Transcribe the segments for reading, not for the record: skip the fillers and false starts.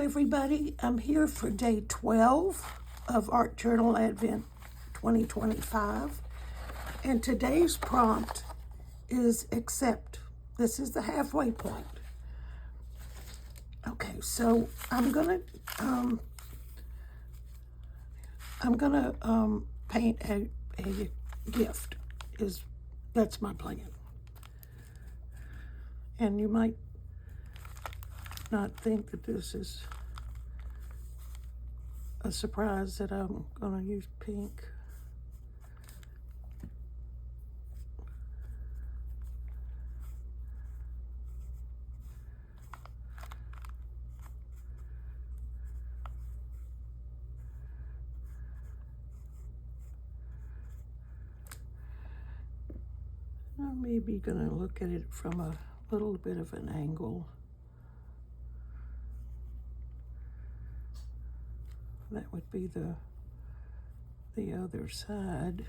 everybody. I'm here for day 12 of Art Journal Advent 2025. And today's prompt is accept. This is the halfway point. Okay, so I'm gonna paint a gift. That's my plan. And you might not think that this is a surprise that I'm gonna use pink. I'm maybe gonna look at it from a little bit of an angle. That would be the other side.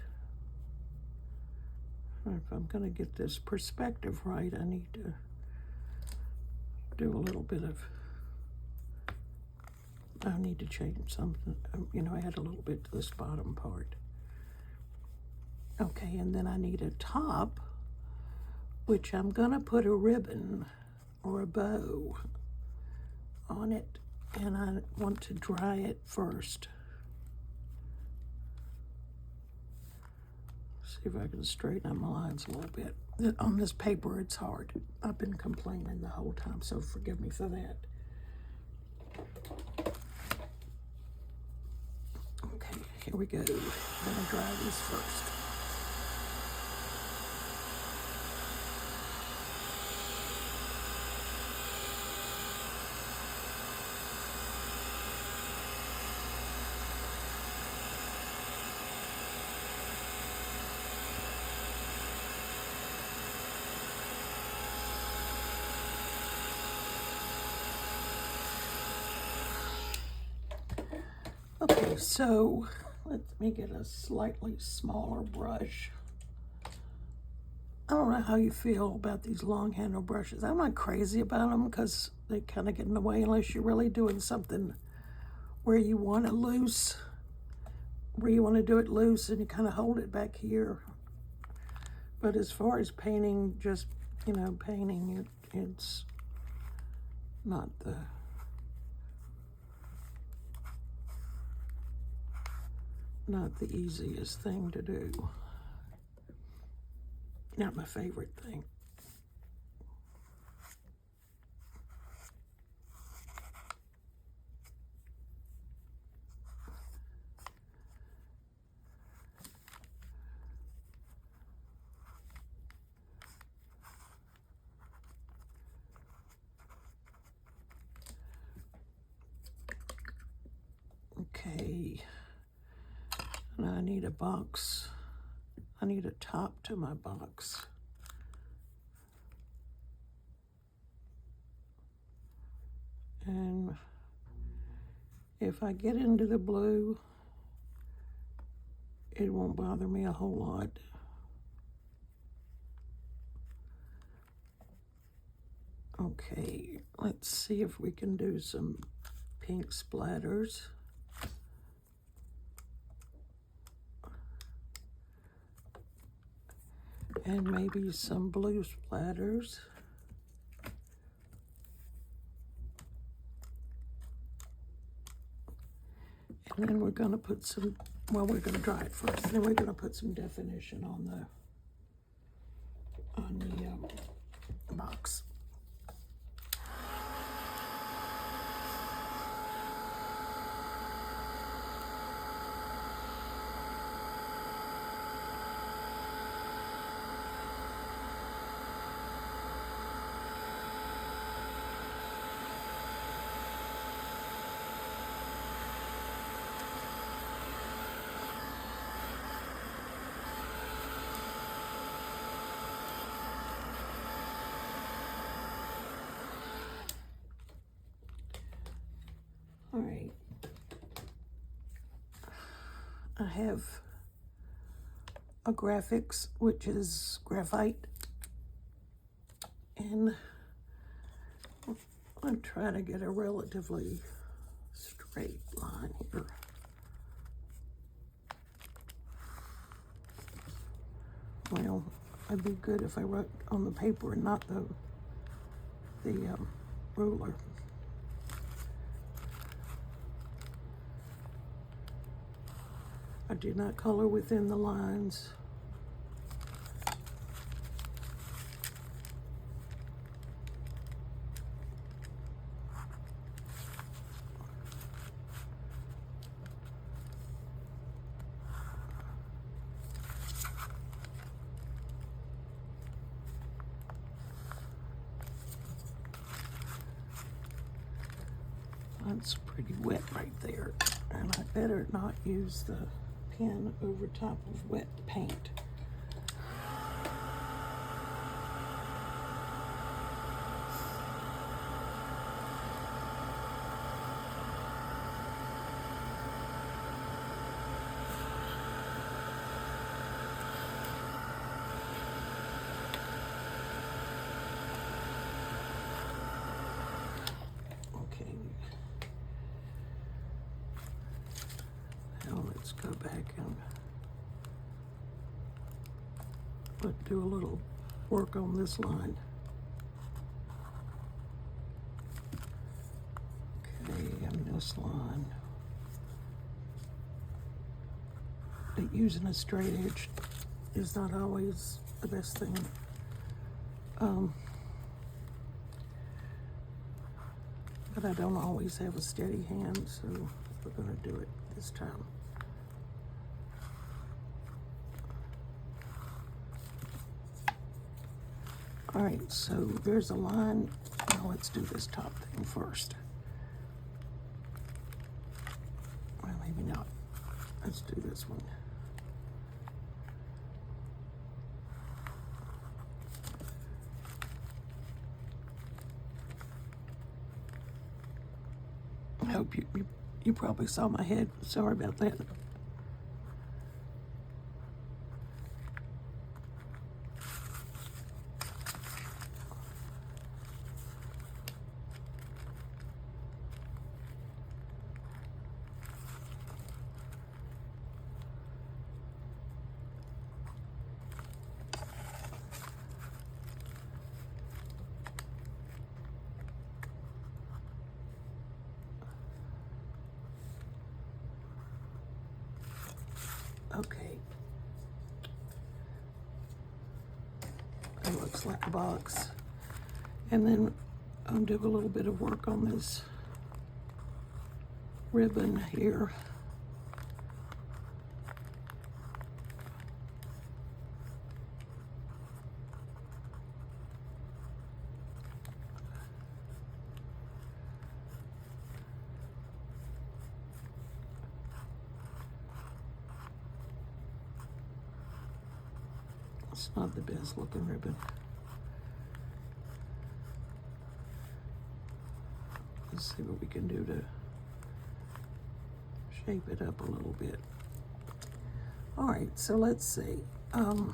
If I'm going to get this perspective right, I need to do a little bit of, I need to change something, add a little bit to this bottom part. Okay, and then I need a top, which I'm going to put a ribbon or a bow on it. And I want to dry it first. See if I can straighten out my lines a little bit. On this paper, it's hard. I've been complaining the whole time, so forgive me for that. Okay, here we go. I'm gonna dry these first. Okay, so let me get a slightly smaller brush. I don't know how you feel about these long handle brushes. I'm not crazy about them because they kind of get in the way unless you're really doing something where you want to do it loose and you kind of hold it back here. But as far as painting, just, painting it, it's not the easiest thing to do. Not my favorite thing. Okay. Now I need a box. I need a top to my box. And if I get into the blue, it won't bother me a whole lot. Okay, let's see if we can do some pink splatters. And maybe some blue splatters. And then we're going to put some, we're going to dry it first. And then we're going to put some definition on the box. All right. I have a graphics, which is graphite, and I'm trying to get a relatively straight line here. Well, it'd be good if I wrote on the paper and not the ruler. I do not color within the lines. That's pretty wet right there, and I better not use the pen over top of wet paint. Let's go back and do a little work on this line. Okay, and this line. Using a straight edge is not always the best thing. But I don't always have a steady hand, so we're going to do it this time. All right, so there's a line. Now let's do this top thing first. Well, maybe not. Let's do this one. I hope you probably saw my head. Sorry about that. Okay. It looks like a box. And then I'll do a little bit of work on this ribbon here. It's not the best looking ribbon. Let's see what we can do to shape it up a little bit. All right, so let's see. Looking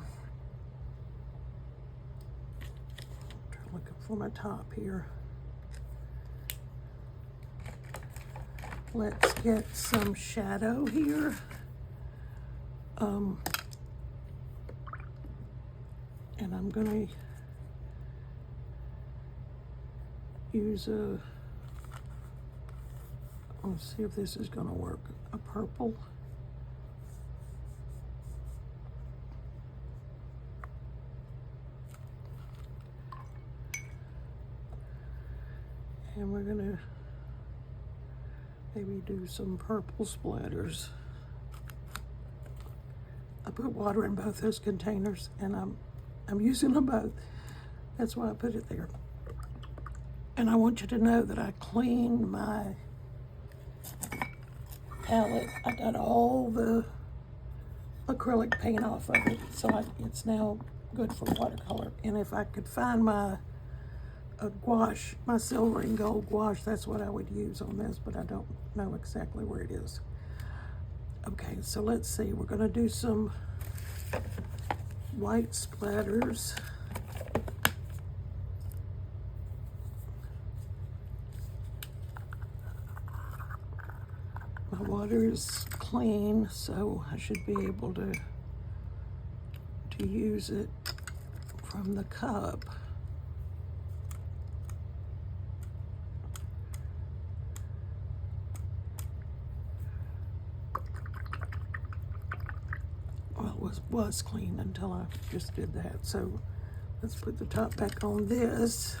for my top here. Let's get some shadow here. And I'm gonna use let's see if this is gonna work, a purple. And we're gonna maybe do some purple splatters. I put water in both those containers, and I'm using them both. That's why I put it there. And I want you to know that I cleaned my palette. I got all the acrylic paint off of it, so it's now good for watercolor. And if I could find my gouache, my silver and gold gouache, that's what I would use on this, but I don't know exactly where it is. Okay, so let's see. We're going to do some white splatters. My water is clean, so I should be able to use it from the cup. Well, it was clean until I just did that. So let's put the top back on this.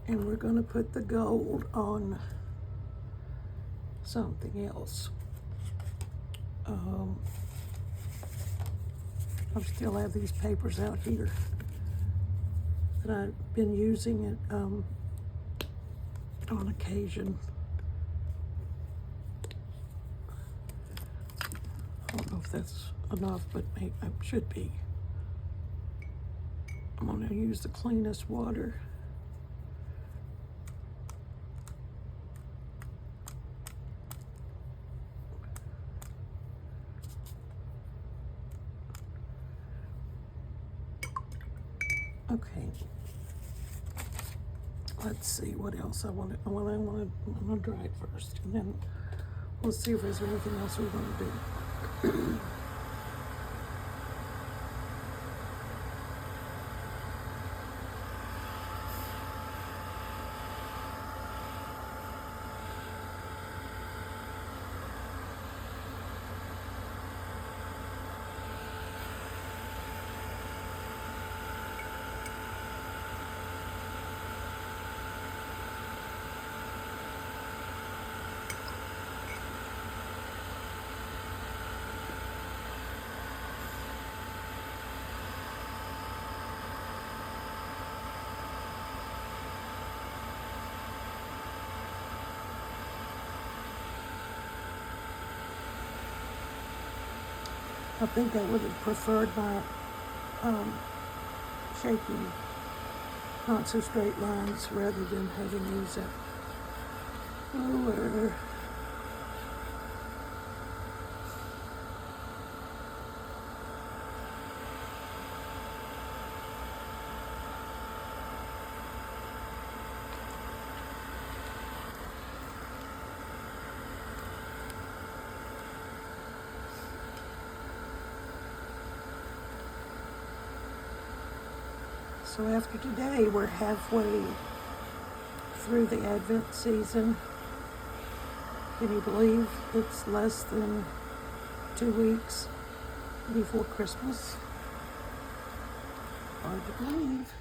And we're going to put the gold on something else. I still have these papers out here that I've been using it on occasion. I don't know if that's enough, but it should be. I'm going to use the cleanest water. Okay. Let's see what else I want to dry it first, and then we'll see if there's anything else we want to do. I think I would have preferred my shaking, not so straight lines, rather than having these at lower. So after today, we're halfway through the Advent season. Can you believe it's less than 2 weeks before Christmas? Hard to believe.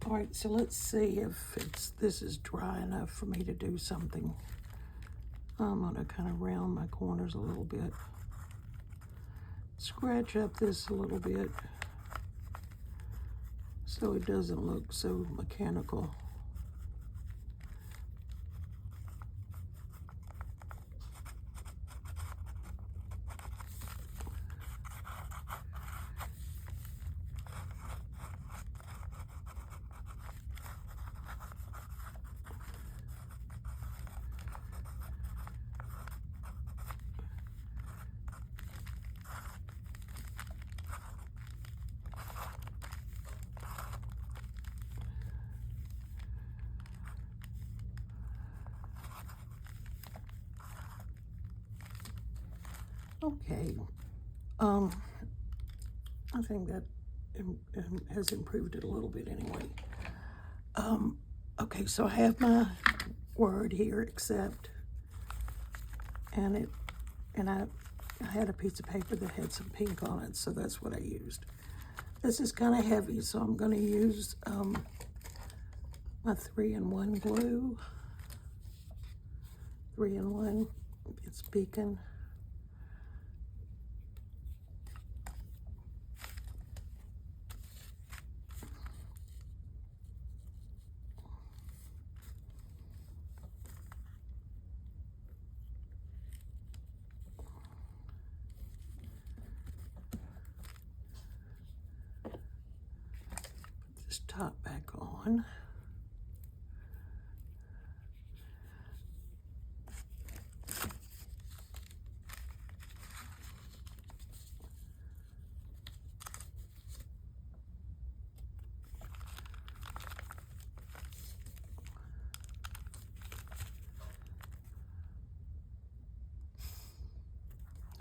All right, so let's see if this is dry enough for me to do something. I'm gonna kind of round my corners a little bit. Scratch up this a little bit so it doesn't look so mechanical. Okay, I think that has improved it a little bit anyway. Okay, so I have my word here, accept, and I had a piece of paper that had some pink on it, so that's what I used. This is kind of heavy, so I'm going to use my 3-in-1 glue. 3-in-1, it's Beacon. Put this top back on.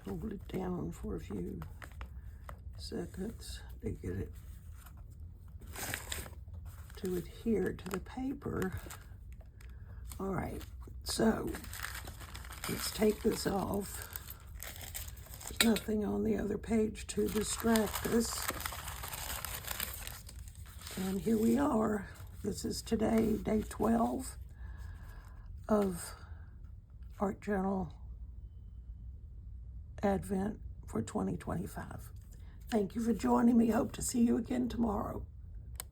hold it down for a few seconds to get it to adhere to the paper. All right, so let's take this off. There's nothing on the other page to distract us. And here we are. This is today, day 12 of Art Journal Advent for 2025. Thank you for joining me. Hope to see you again tomorrow.